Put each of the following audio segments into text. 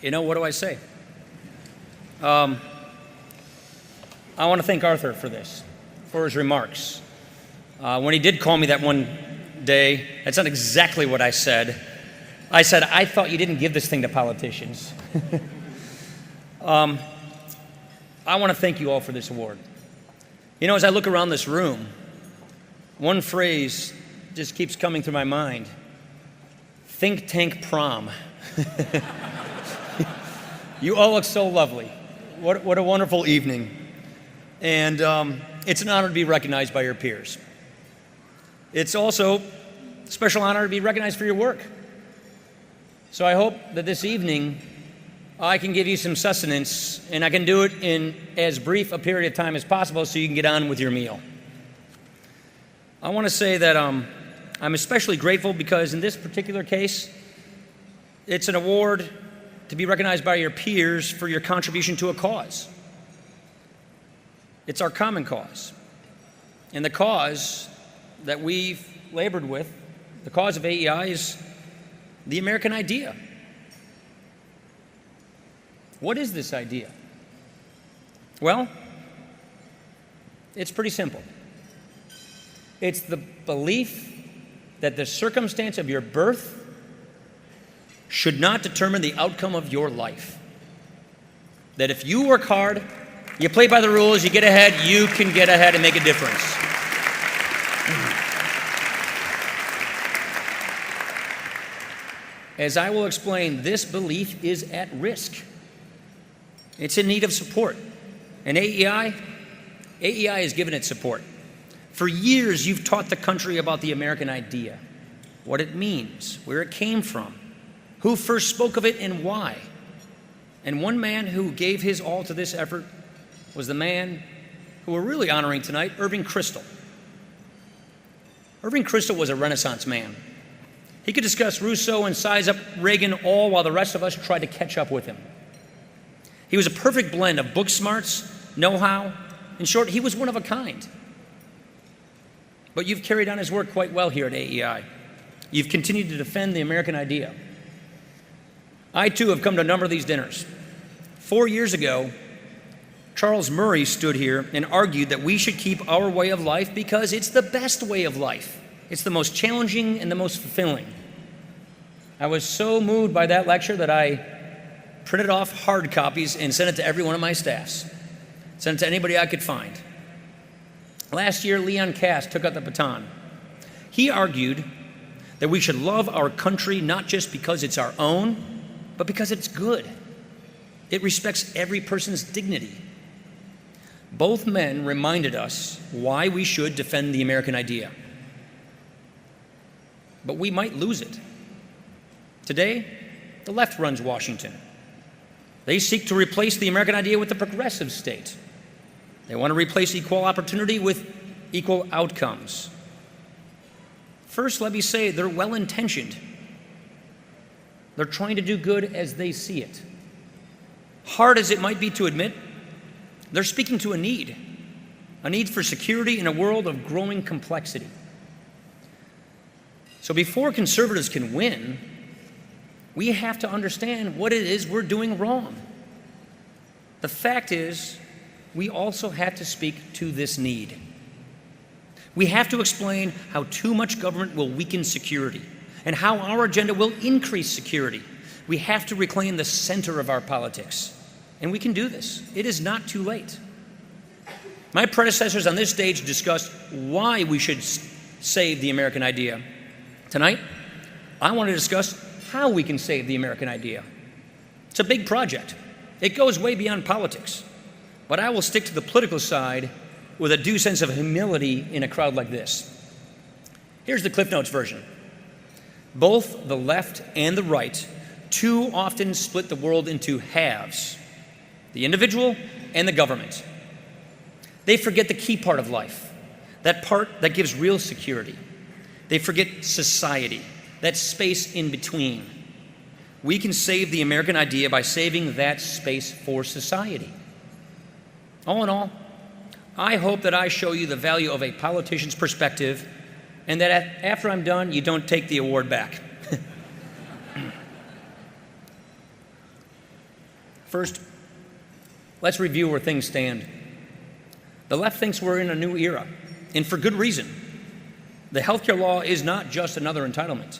what do I say? I want to thank Arthur for this, for his remarks. When he did call me that one day, that's not exactly what I said. I said, I thought you didn't give this thing to politicians. I want to thank you all for this award. As I look around this room, one phrase just keeps coming through my mind. Think tank prom. You all look so lovely. What a wonderful evening. And it's an honor to be recognized by your peers. It's also a special honor to be recognized for your work. So I hope that this evening I can give you some sustenance, and I can do it in as brief a period of time as possible so you can get on with your meal. I want to say that I'm especially grateful because in this particular case, it's an award to be recognized by your peers for your contribution to a cause. It's our common cause. And the cause that we've labored with, the cause of AEI, is the American idea. What is this idea? Well, it's pretty simple. It's the belief that the circumstance of your birth should not determine the outcome of your life. That if you work hard, you play by the rules, you get ahead, you can get ahead and make a difference. As I will explain, this belief is at risk. It's in need of support. And AEI has given it support. For years, you've taught the country about the American idea, what it means, where it came from, who first spoke of it, and why. And one man who gave his all to this effort was the man who we're really honoring tonight, Irving Kristol. Irving Kristol was a Renaissance man. He could discuss Rousseau and size up Reagan all while the rest of us tried to catch up with him. He was a perfect blend of book smarts, know-how. In short, he was one of a kind. But you've carried on his work quite well here at AEI. You've continued to defend the American idea. I, too, have come to a number of these dinners. 4 years ago, Charles Murray stood here and argued that we should keep our way of life because it's the best way of life. It's the most challenging and the most fulfilling. I was so moved by that lecture that I printed off hard copies and sent it to every one of my staffs. Sent it to anybody I could find. Last year, Leon Cass took up the baton. He argued that we should love our country not just because it's our own, but because it's good. It respects every person's dignity. Both men reminded us why we should defend the American idea. But we might lose it. Today, the left runs Washington. They seek to replace the American idea with the progressive state. They want to replace equal opportunity with equal outcomes. First, let me say they're well-intentioned. They're trying to do good as they see it. Hard as it might be to admit, they're speaking to a need for security in a world of growing complexity. So before conservatives can win, we have to understand what it is we're doing wrong. The fact is, we also have to speak to this need. We have to explain how too much government will weaken security and how our agenda will increase security. We have to reclaim the center of our politics. And we can do this. It is not too late. My predecessors on this stage discussed why we should save the American idea. Tonight, I want to discuss how we can save the American idea. It's a big project. It goes way beyond politics. But I will stick to the political side with a due sense of humility in a crowd like this. Here's the Cliff Notes version. Both the left and the right too often split the world into halves, the individual and the government. They forget the key part of life, that part that gives real security. They forget society, that space in between. We can save the American idea by saving that space for society. All in all, I hope that I show you the value of a politician's perspective and that after I'm done, you don't take the award back. First, let's review where things stand. The left thinks we're in a new era, and for good reason. The healthcare law is not just another entitlement.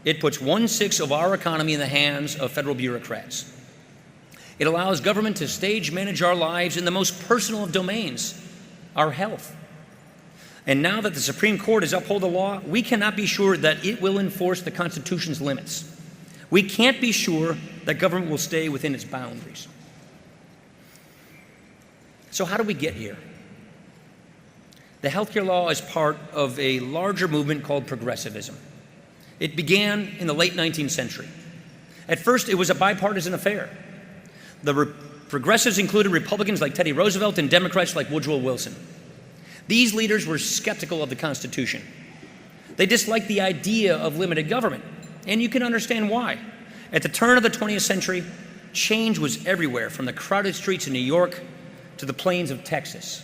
It puts 1/6 of our economy in the hands of federal bureaucrats. It allows government to stage manage our lives in the most personal of domains, our health. And now that the Supreme Court has upheld the law, we cannot be sure that it will enforce the Constitution's limits. We can't be sure that government will stay within its boundaries. So how do we get here? The healthcare law is part of a larger movement called progressivism. It began in the late 19th century. At first, it was a bipartisan affair. The progressives included Republicans like Teddy Roosevelt and Democrats like Woodrow Wilson. These leaders were skeptical of the Constitution. They disliked the idea of limited government, and you can understand why. At the turn of the 20th century, change was everywhere, from the crowded streets of New York to the plains of Texas.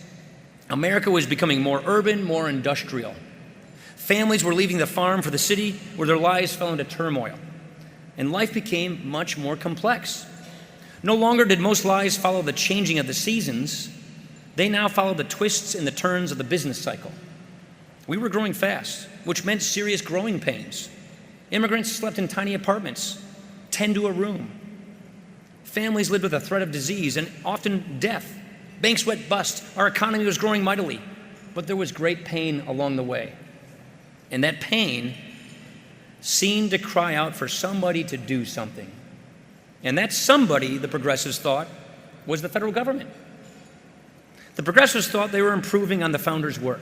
America was becoming more urban, more industrial. Families were leaving the farm for the city, where their lives fell into turmoil, and life became much more complex. No longer did most lives follow the changing of the seasons. They now followed the twists and the turns of the business cycle. We were growing fast, which meant serious growing pains. Immigrants slept in tiny apartments, 10 to a room. Families lived with the threat of disease and often death. Banks went bust. Our economy was growing mightily, but there was great pain along the way. And that pain seemed to cry out for somebody to do something. And that somebody, the progressives thought, was the federal government. The progressives thought they were improving on the founders' work.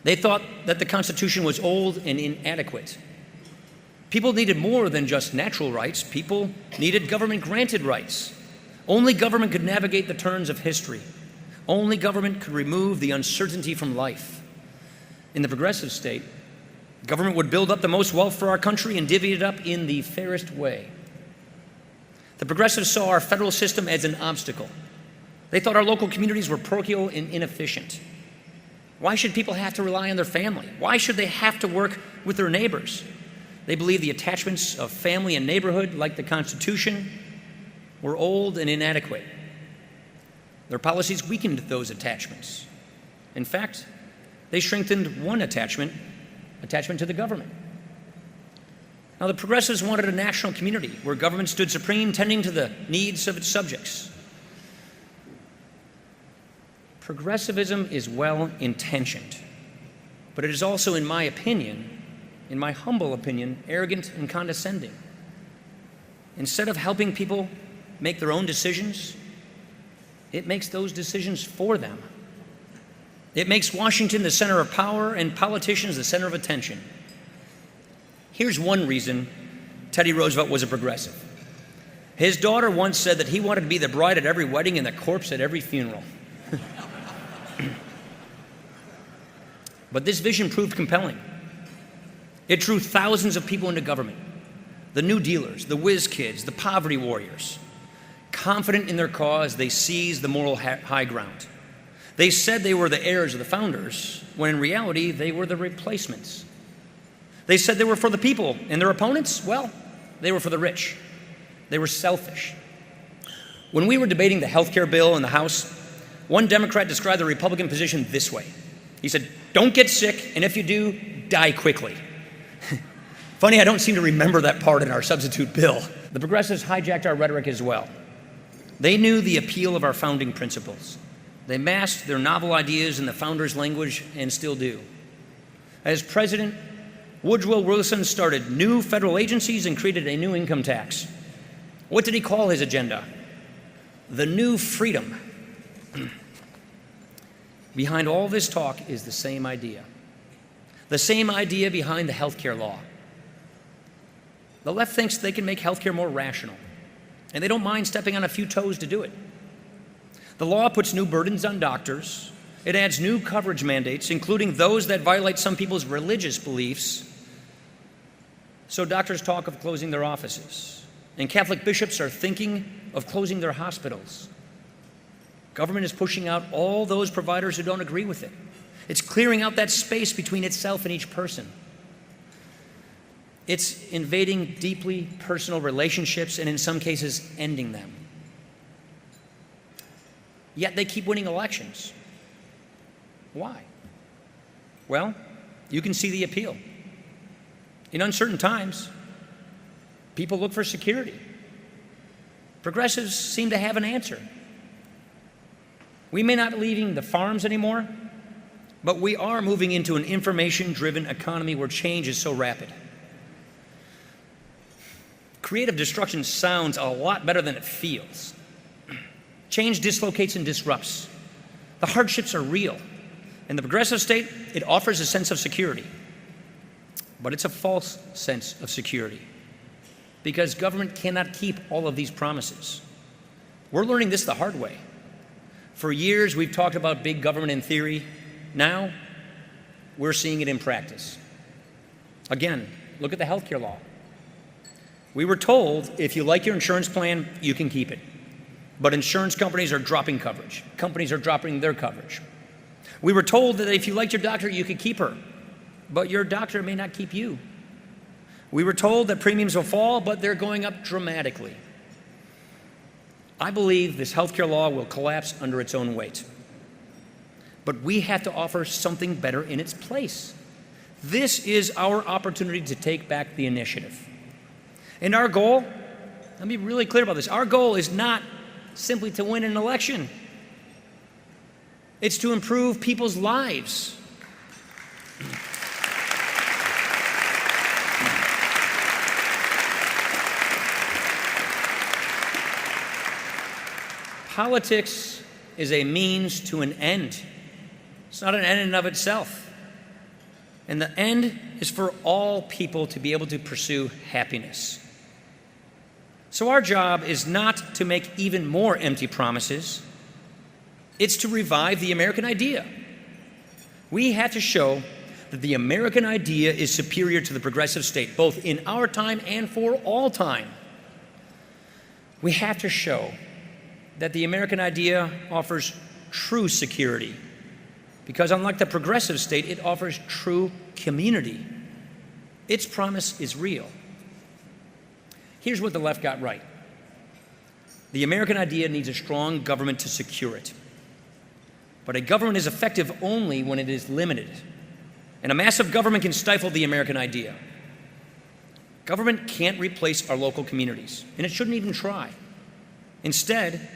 They thought that the Constitution was old and inadequate. People needed more than just natural rights. People needed government-granted rights. Only government could navigate the turns of history. Only government could remove the uncertainty from life. In the progressive state, government would build up the most wealth for our country and divvy it up in the fairest way. The progressives saw our federal system as an obstacle. They thought our local communities were parochial and inefficient. Why should people have to rely on their family? Why should they have to work with their neighbors? They believed the attachments of family and neighborhood, like the Constitution, were old and inadequate. Their policies weakened those attachments. In fact, they strengthened one attachment to the government. Now, the progressives wanted a national community where government stood supreme, tending to the needs of its subjects. Progressivism is well-intentioned, but it is also, in my opinion, in my humble opinion, arrogant and condescending. Instead of helping people make their own decisions, it makes those decisions for them. It makes Washington the center of power and politicians the center of attention. Here's one reason Teddy Roosevelt was a progressive. His daughter once said that he wanted to be the bride at every wedding and the corpse at every funeral. But this vision proved compelling. It drew thousands of people into government. The New Dealers, the whiz kids, the poverty warriors. Confident in their cause, they seized the moral high ground. They said they were the heirs of the founders, when in reality, they were the replacements. They said they were for the people, and their opponents, well, they were for the rich. They were selfish. When we were debating the health care bill in the House, one Democrat described the Republican position this way. He said, "Don't get sick, and if you do, die quickly." Funny, I don't seem to remember that part in our substitute bill. The progressives hijacked our rhetoric as well. They knew the appeal of our founding principles. They masked their novel ideas in the founders' language and still do. As president, Woodrow Wilson started new federal agencies and created a new income tax. What did he call his agenda? The New Freedom. Behind all this talk is the same idea. The same idea behind the health care law. The left thinks they can make health care more rational, and they don't mind stepping on a few toes to do it. The law puts new burdens on doctors. It adds new coverage mandates, including those that violate some people's religious beliefs. So doctors talk of closing their offices, and Catholic bishops are thinking of closing their hospitals. Government is pushing out all those providers who don't agree with it. It's clearing out that space between itself and each person. It's invading deeply personal relationships and in some cases ending them. Yet they keep winning elections. Why? Well, you can see the appeal. In uncertain times, people look for security. Progressives seem to have an answer. We may not be leaving the farms anymore, but we are moving into an information-driven economy where change is so rapid. Creative destruction sounds a lot better than it feels. Change dislocates and disrupts. The hardships are real. In the progressive state, it offers a sense of security. But it's a false sense of security, because government cannot keep all of these promises. We're learning this the hard way. For years, we've talked about big government in theory. Now, we're seeing it in practice. Again, look at the healthcare law. We were told if you like your insurance plan, you can keep it. But insurance companies are dropping coverage. Companies are dropping their coverage. We were told that if you liked your doctor, you could keep her. But your doctor may not keep you. We were told that premiums will fall, but they're going up dramatically. I believe this healthcare law will collapse under its own weight. But we have to offer something better in its place. This is our opportunity to take back the initiative. And our goal, let me be really clear about this, our goal is not simply to win an election. It's to improve people's lives. Politics is a means to an end. It's not an end in and of itself. And the end is for all people to be able to pursue happiness. So our job is not to make even more empty promises. It's to revive the American idea. We have to show that the American idea is superior to the progressive state, both in our time and for all time. We have to show that the American idea offers true security, because unlike the progressive state, it offers true community. Its promise is real. Here's what the left got right. The American idea needs a strong government to secure it. But a government is effective only when it is limited. And a massive government can stifle the American idea. Government can't replace our local communities, and it shouldn't even try. Instead,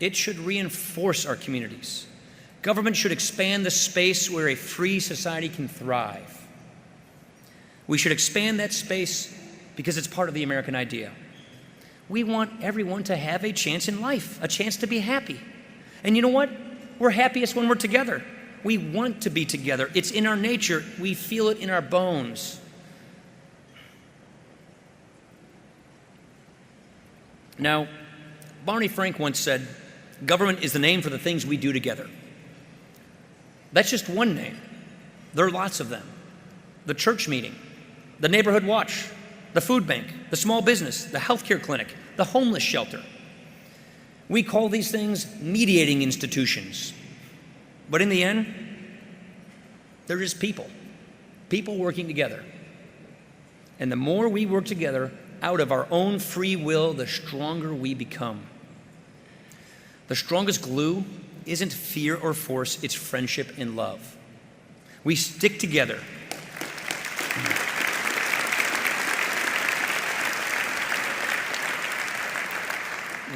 it should reinforce our communities. Government should expand the space where a free society can thrive. We should expand that space because it's part of the American idea. We want everyone to have a chance in life, a chance to be happy. And you know what? We're happiest when we're together. We want to be together. It's in our nature. We feel it in our bones. Now, Barney Frank once said, government is the name for the things we do together. That's just one name. There are lots of them. The church meeting, the neighborhood watch, the food bank, the small business, the healthcare clinic, the homeless shelter. We call these things mediating institutions. But in the end, they're just people working together. And the more we work together out of our own free will, the stronger we become. The strongest glue isn't fear or force, it's friendship and love. We stick together.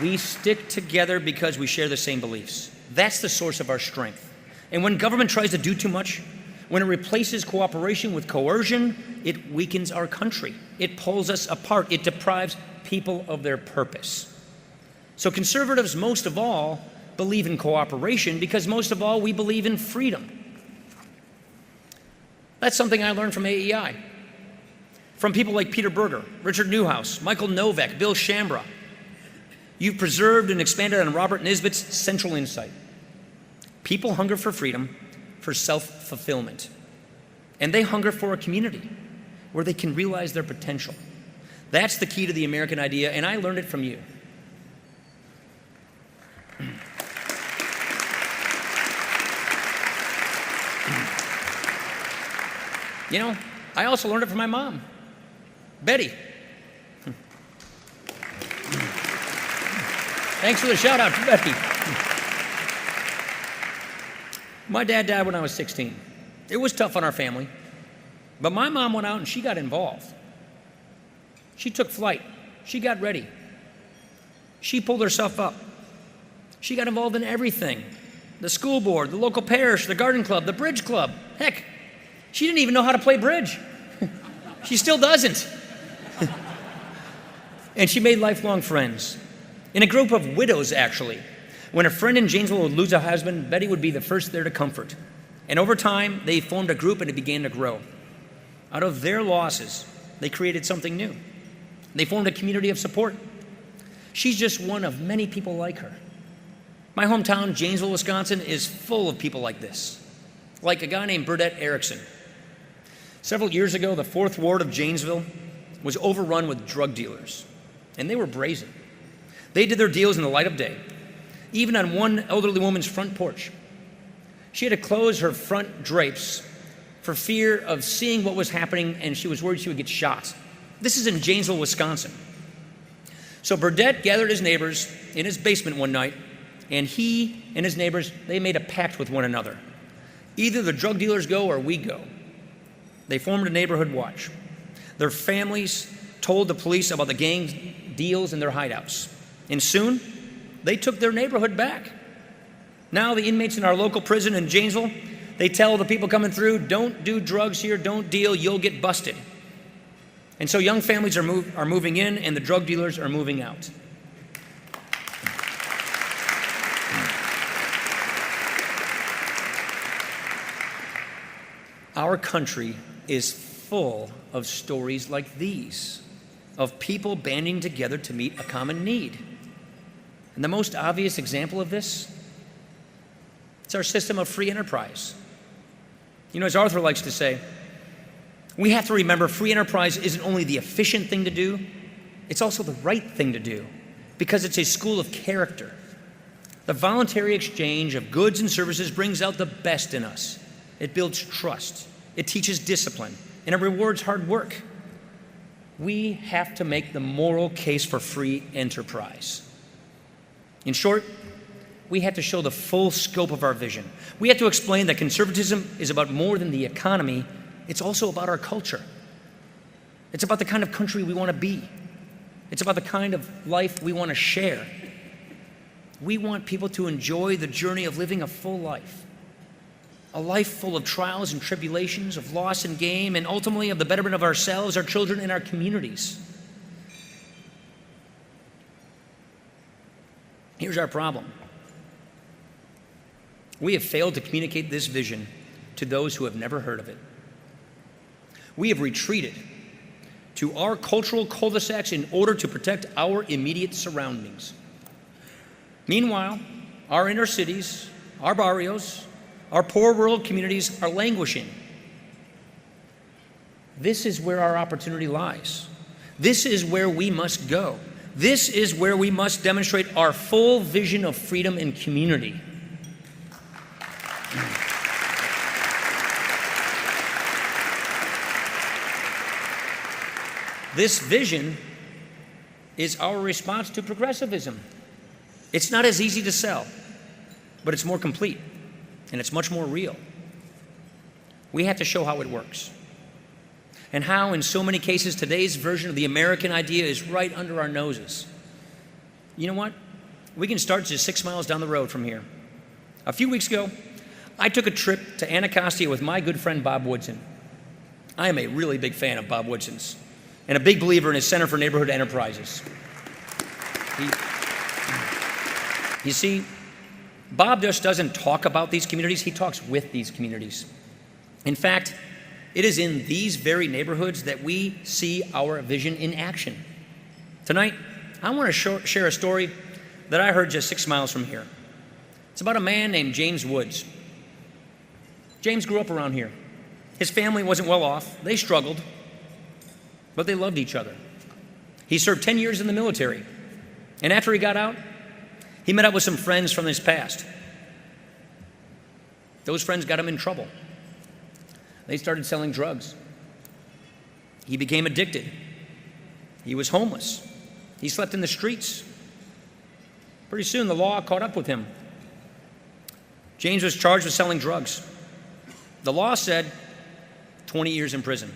We stick together because we share the same beliefs. That's the source of our strength. And when government tries to do too much, when it replaces cooperation with coercion, it weakens our country. It pulls us apart. It deprives people of their purpose. So conservatives, most of all, believe in cooperation because most of all, we believe in freedom. That's something I learned from AEI, from people like Peter Berger, Richard Newhouse, Michael Novak, Bill Shambra. You've preserved and expanded on Robert Nisbet's central insight. People hunger for freedom, for self-fulfillment. And they hunger for a community where they can realize their potential. That's the key to the American idea, and I learned it from you. You know, I also learned it from my mom. Betty. Thanks for the shout out to Betty. My dad died when I was 16. It was tough on our family, but my mom went out and she got involved. She took flight. She got ready. She pulled herself up. She got involved in everything. The school board, the local parish, the garden club, the bridge club. Heck, she didn't even know how to play bridge. She still doesn't. And she made lifelong friends. In a group of widows, actually. When a friend in Janesville would lose a husband, Betty would be the first there to comfort. And over time, they formed a group and it began to grow. Out of their losses, they created something new. They formed a community of support. She's just one of many people like her. My hometown, Janesville, Wisconsin, is full of people like this, like a guy named Burdette Erickson. Several years ago, the 4th Ward of Janesville was overrun with drug dealers, and they were brazen. They did their deals in the light of day, even on one elderly woman's front porch. She had to close her front drapes for fear of seeing what was happening, and she was worried she would get shot. This is in Janesville, Wisconsin. So Burdette gathered his neighbors in his basement one night, and he and his neighbors, they made a pact with one another. Either the drug dealers go or we go. They formed a neighborhood watch. Their families told the police about the gang deals and their hideouts. And soon, they took their neighborhood back. Now the inmates in our local prison in Janesville, they tell the people coming through, don't do drugs here, don't deal, you'll get busted. And so young families are moving in and the drug dealers are moving out. Our country is full of stories like these, of people banding together to meet a common need. And the most obvious example of this, it's our system of free enterprise. You know, as Arthur likes to say, we have to remember free enterprise isn't only the efficient thing to do, it's also the right thing to do, because it's a school of character. The voluntary exchange of goods and services brings out the best in us. It builds trust, it teaches discipline, and it rewards hard work. We have to make the moral case for free enterprise. In short, we have to show the full scope of our vision. We have to explain that conservatism is about more than the economy, it's also about our culture. It's about the kind of country we want to be. It's about the kind of life we want to share. We want people to enjoy the journey of living a full life. A life full of trials and tribulations, of loss and gain, and ultimately of the betterment of ourselves, our children, and our communities. Here's our problem. We have failed to communicate this vision to those who have never heard of it. We have retreated to our cultural cul-de-sacs in order to protect our immediate surroundings. Meanwhile, our inner cities, our barrios, our poor rural communities are languishing. This is where our opportunity lies. This is where we must go. This is where we must demonstrate our full vision of freedom and community. This vision is our response to progressivism. It's not as easy to sell, but it's more complete, and it's much more real. We have to show how it works, and how, in so many cases, today's version of the American idea is right under our noses. You know what? We can start just 6 miles down the road from here. A few weeks ago, I took a trip to Anacostia with my good friend Bob Woodson. I am a really big fan of Bob Woodson's, and a big believer in his Center for Neighborhood Enterprises. You see, Bob just doesn't talk about these communities, he talks with these communities. In fact, it is in these very neighborhoods that we see our vision in action. Tonight, I want to share a story that I heard just 6 miles from here. It's about a man named James Woods. James grew up around here. His family wasn't well off, they struggled, but they loved each other. He served 10 years in the military, and after he got out, he met up with some friends from his past. Those friends got him in trouble. They started selling drugs. He became addicted, He was homeless. He slept in the streets. Pretty soon, the law caught up with him. James was charged with selling drugs. The law said 20 years in prison.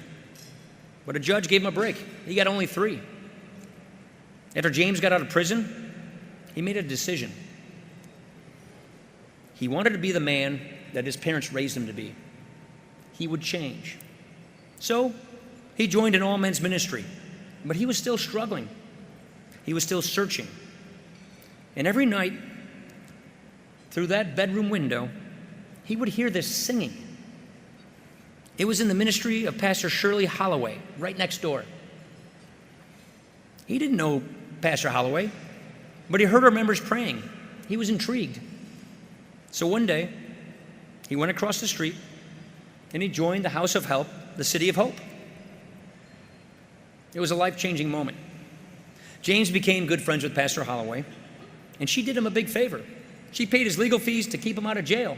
But a judge gave him a break. He got only 3. After James got out of prison, he made a decision. He wanted to be the man that his parents raised him to be. He would change. So he joined an all-men's ministry, but he was still struggling. He was still searching. And every night, through that bedroom window, he would hear this singing. It was in the ministry of Pastor Shirley Holloway, right next door. He didn't know Pastor Holloway, but he heard her members praying. He was intrigued. So one day, he went across the street and he joined the House of Help, the City of Hope. It was a life-changing moment. James became good friends with Pastor Holloway, and she did him a big favor. She paid his legal fees to keep him out of jail.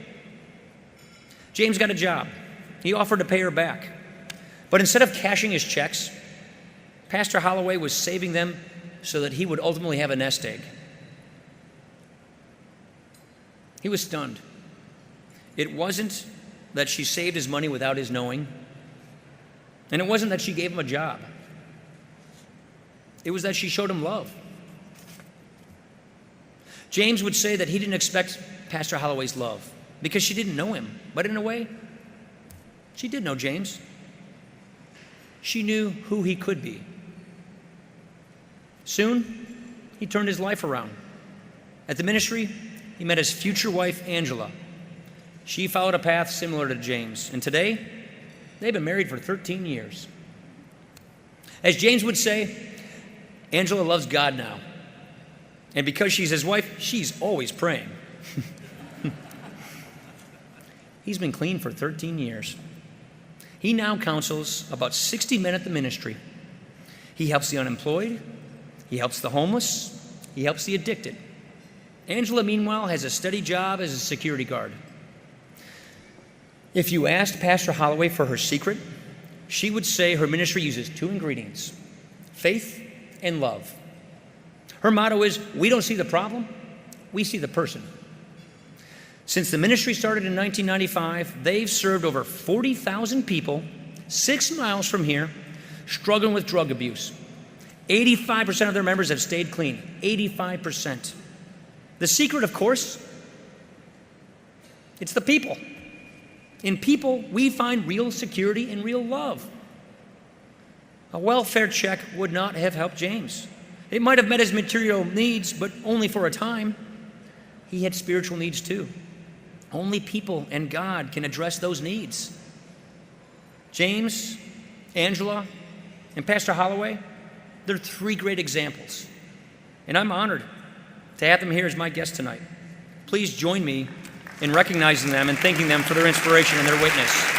James got a job. He offered to pay her back. But instead of cashing his checks, Pastor Holloway was saving them so that he would ultimately have a nest egg. He was stunned. It wasn't that she saved his money without his knowing, and it wasn't that she gave him a job. It was that she showed him love. James would say that he didn't expect Pastor Holloway's love because she didn't know him. But in a way, she did know James. She knew who he could be. Soon, he turned his life around. At the ministry, he met his future wife, Angela. She followed a path similar to James, and today, they've been married for 13 years. As James would say, Angela loves God now. And because she's his wife, she's always praying. He's been clean for 13 years. He now counsels about 60 men at the ministry. He helps the unemployed. He helps the homeless. He helps the addicted. Angela, meanwhile, has a steady job as a security guard. If you asked Pastor Holloway for her secret, she would say her ministry uses 2 ingredients: faith and love. Her motto is, we don't see the problem, we see the person. Since the ministry started in 1995, they've served over 40,000 people 6 miles from here struggling with drug abuse. 85% of their members have stayed clean. 85%. The secret, of course, it's the people. In people, we find real security and real love. A welfare check would not have helped James. It might have met his material needs, but only for a time. He had spiritual needs too. Only people and God can address those needs. James, Angela, and Pastor Holloway, they're 3 great examples. And I'm honored to have them here as my guests tonight. Please join me in recognizing them and thanking them for their inspiration and their witness.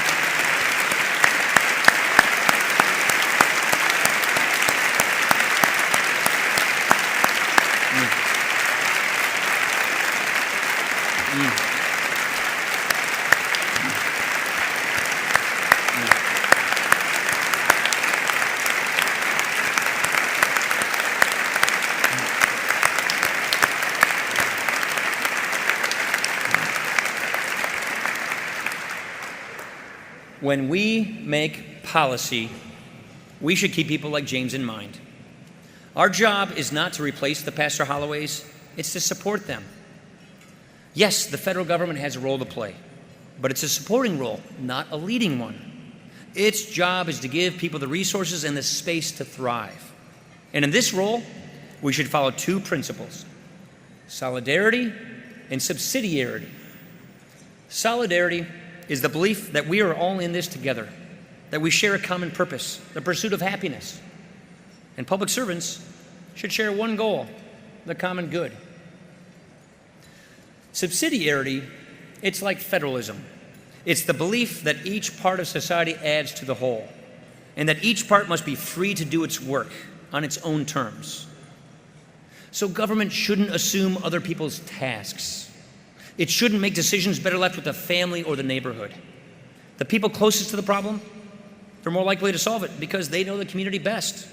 When we make policy, we should keep people like James in mind. Our job is not to replace the Pastor Holloways, it's to support them. Yes, the federal government has a role to play, but it's a supporting role, not a leading one. Its job is to give people the resources and the space to thrive. And in this role, we should follow 2 principles: solidarity and subsidiarity. Solidarity is the belief that we are all in this together, that we share a common purpose, the pursuit of happiness. And public servants should share one goal, the common good. Subsidiarity, it's like federalism. It's the belief that each part of society adds to the whole, and that each part must be free to do its work on its own terms. So government shouldn't assume other people's tasks. It shouldn't make decisions better left with the family or the neighborhood. The people closest to the problem, they're more likely to solve it because they know the community best.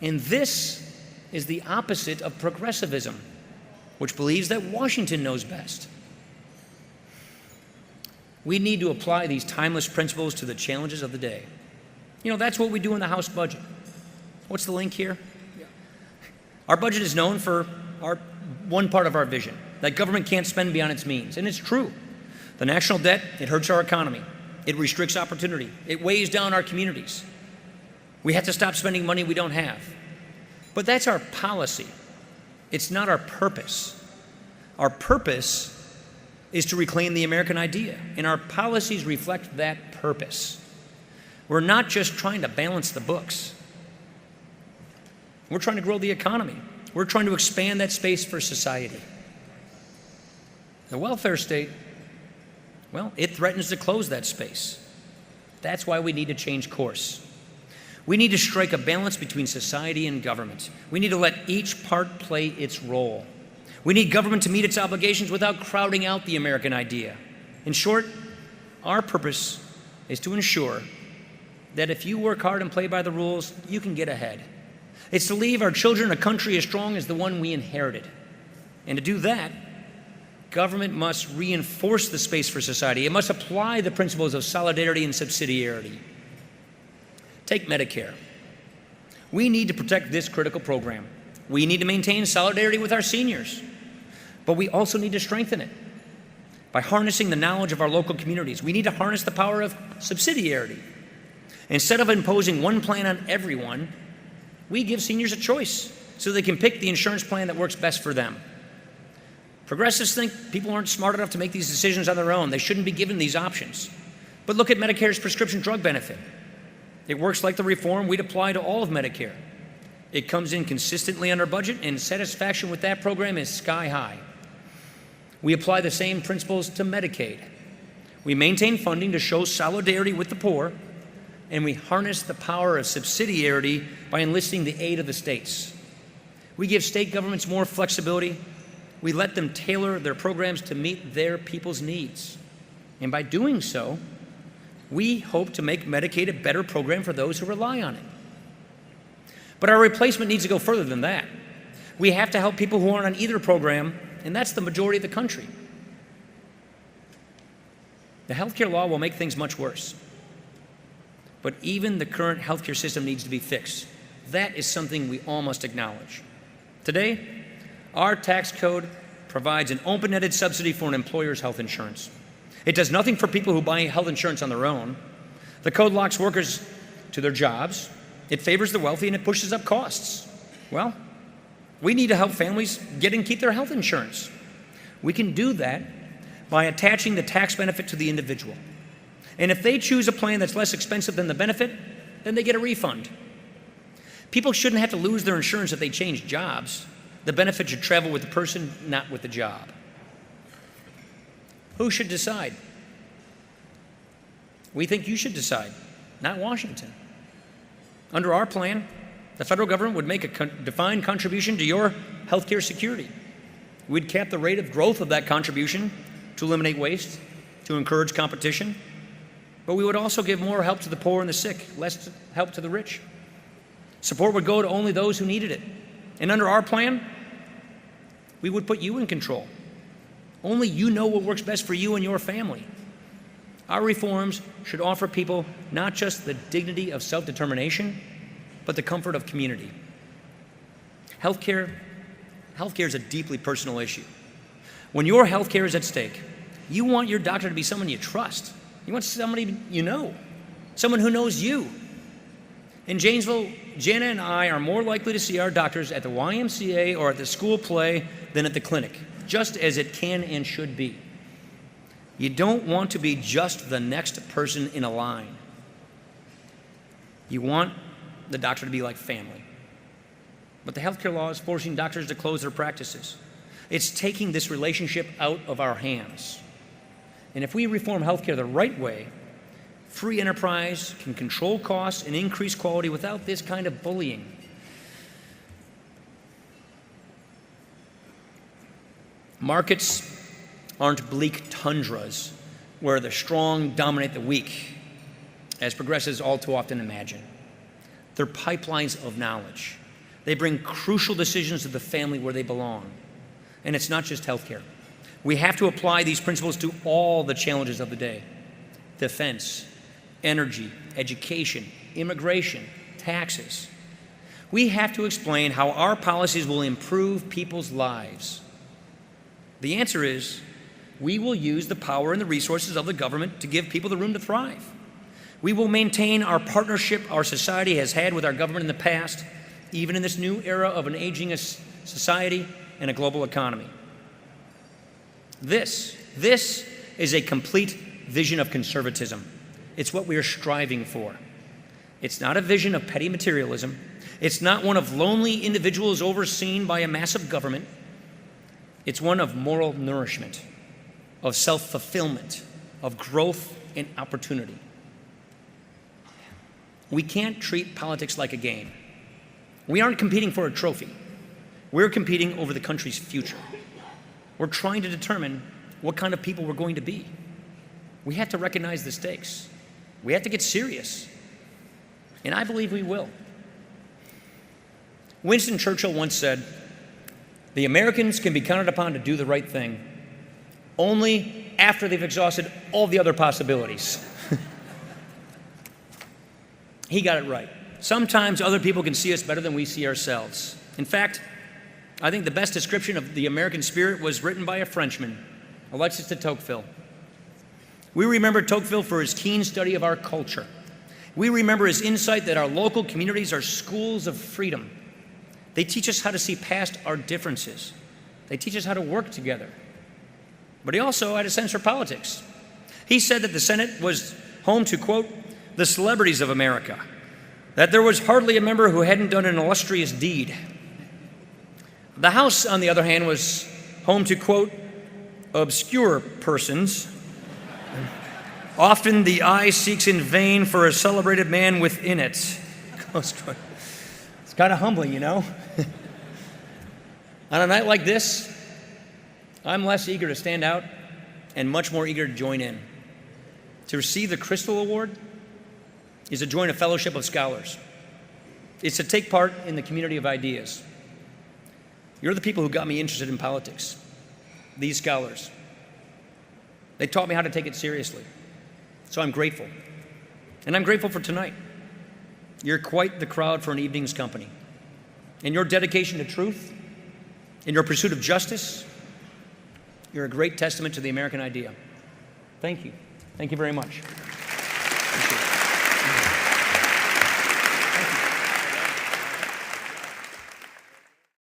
And this is the opposite of progressivism, which believes that Washington knows best. We need to apply these timeless principles to the challenges of the day. You know, that's what we do in the House budget. What's the link here? Our budget is known for one part of our vision, that government can't spend beyond its means. And it's true. The national debt, it hurts our economy. It restricts opportunity. It weighs down our communities. We have to stop spending money we don't have. But that's our policy. It's not our purpose. Our purpose is to reclaim the American idea, and our policies reflect that purpose. We're not just trying to balance the books. We're trying to grow the economy. We're trying to expand that space for society. The welfare state, well, it threatens to close that space. That's why we need to change course. We need to strike a balance between society and government. We need to let each part play its role. We need government to meet its obligations without crowding out the American idea. In short, our purpose is to ensure that if you work hard and play by the rules, you can get ahead. It's to leave our children a country as strong as the one we inherited. And to do that, government must reinforce the space for society. It must apply the principles of solidarity and subsidiarity. Take Medicare. We need to protect this critical program. We need to maintain solidarity with our seniors, but we also need to strengthen it by harnessing the knowledge of our local communities. We need to harness the power of subsidiarity. Instead of imposing one plan on everyone, we give seniors a choice so they can pick the insurance plan that works best for them. Progressives think people aren't smart enough to make these decisions on their own. They shouldn't be given these options. But look at Medicare's prescription drug benefit. It works like the reform we'd apply to all of Medicare. It comes in consistently under budget, and satisfaction with that program is sky high. We apply the same principles to Medicaid. We maintain funding to show solidarity with the poor, and we harness the power of subsidiarity by enlisting the aid of the states. We give state governments more flexibility. We let them tailor their programs to meet their people's needs. And by doing so, we hope to make Medicaid a better program for those who rely on it. But our replacement needs to go further than that. We have to help people who aren't on either program, and that's the majority of the country. The healthcare law will make things much worse. But even the current healthcare system needs to be fixed. That is something we all must acknowledge. Today, our tax code provides an open-ended subsidy for an employer's health insurance. It does nothing for people who buy health insurance on their own. The code locks workers to their jobs. It favors the wealthy, and it pushes up costs. Well, we need to help families get and keep their health insurance. We can do that by attaching the tax benefit to the individual. And if they choose a plan that's less expensive than the benefit, then they get a refund. People shouldn't have to lose their insurance if they change jobs. The benefit should travel with the person, not with the job. Who should decide? We think you should decide, not Washington. Under our plan, the federal government would make a defined contribution to your healthcare security. We'd cap the rate of growth of that contribution to eliminate waste, to encourage competition, but we would also give more help to the poor and the sick, less help to the rich. Support would go to only those who needed it. And under our plan, we would put you in control. Only you know what works best for you and your family. Our reforms should offer people not just the dignity of self-determination, but the comfort of community. Healthcare is a deeply personal issue. When your healthcare is at stake, you want your doctor to be someone you trust. You want somebody you know, someone who knows you. In Janesville, Jana and I are more likely to see our doctors at the YMCA or at the school play than at the clinic, just as it can and should be. You don't want to be just the next person in a line. You want the doctor to be like family. But the healthcare law is forcing doctors to close their practices. It's taking this relationship out of our hands. And if we reform healthcare the right way, free enterprise can control costs and increase quality without this kind of bullying. Markets aren't bleak tundras where the strong dominate the weak, as progressives all too often imagine. They're pipelines of knowledge. They bring crucial decisions to the family where they belong. And it's not just healthcare. We have to apply these principles to all the challenges of the day: defense, energy, education, immigration, taxes. We have to explain how our policies will improve people's lives. The answer is, we will use the power and the resources of the government to give people the room to thrive. We will maintain our partnership our society has had with our government in the past, even in this new era of an aging society and a global economy. This is a complete vision of conservatism. It's what we are striving for. It's not a vision of petty materialism. It's not one of lonely individuals overseen by a massive government. It's one of moral nourishment, of self-fulfillment, of growth and opportunity. We can't treat politics like a game. We aren't competing for a trophy. We're competing over the country's future. We're trying to determine what kind of people we're going to be. We have to recognize the stakes. We have to get serious. And I believe we will. Winston Churchill once said, "The Americans can be counted upon to do the right thing only after they've exhausted all the other possibilities." He got it right. Sometimes other people can see us better than we see ourselves. In fact, I think the best description of the American spirit was written by a Frenchman, Alexis de Tocqueville. We remember Tocqueville for his keen study of our culture. We remember his insight that our local communities are schools of freedom. They teach us how to see past our differences. They teach us how to work together. But he also had a sense for politics. He said that the Senate was home to, quote, "the celebrities of America," that there was hardly a member who hadn't done an illustrious deed. The House, on the other hand, was home to, quote, "obscure persons. Often the eye seeks in vain for a celebrated man within it." It's kind of humbling, you know? On a night like this, I'm less eager to stand out and much more eager to join in. To receive the Crystal Award is to join a fellowship of scholars. It's to take part in the community of ideas. You're the people who got me interested in politics, these scholars. They taught me how to take it seriously. So I'm grateful. And I'm grateful for tonight. You're quite the crowd for an evening's company. And your dedication to truth, in your pursuit of justice, you're a great testament to the American idea. Thank you. Thank you very much.